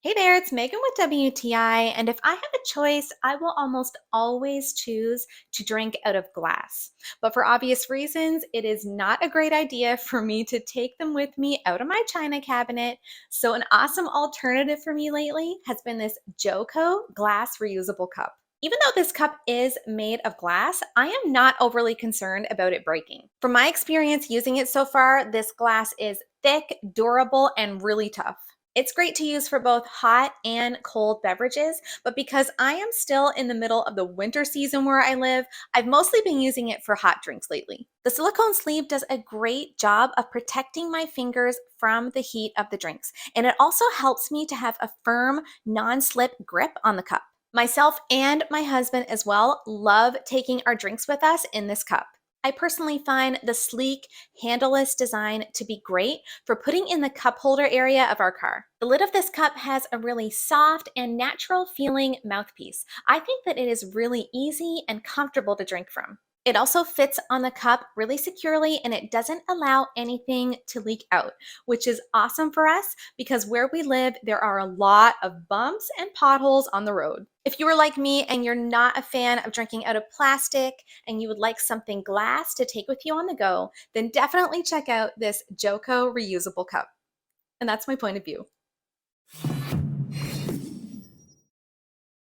Hey there, it's Megan with WTI, and if I have a choice, I will almost always choose to drink out of glass. But for obvious reasons, it is not a great idea for me to take them with me out of my china cabinet. So, an awesome alternative for me lately has been this Joco glass reusable cup. Even though this cup is made of glass, I am not overly concerned about it breaking. From my experience using it so far, this glass is thick, durable, and really tough. It's great to use for both hot and cold beverages, but because I am still in the middle of the winter season where I live, I've mostly been using it for hot drinks lately. The silicone sleeve does a great job of protecting my fingers from the heat of the drinks, and it also helps me to have a firm, non-slip grip on the cup. Myself and my husband as well love taking our drinks with us in this cup. I personally find the sleek, handleless design to be great for putting in the cup holder area of our car. The lid of this cup has a really soft and natural feeling mouthpiece. I think that it is really easy and comfortable to drink from. It also fits on the cup really securely and it doesn't allow anything to leak out, which is awesome for us because where we live, there are a lot of bumps and potholes on the road. If you are like me and you're not a fan of drinking out of plastic and you would like something glass to take with you on the go, then definitely check out this Joco reusable cup. And that's my point of view.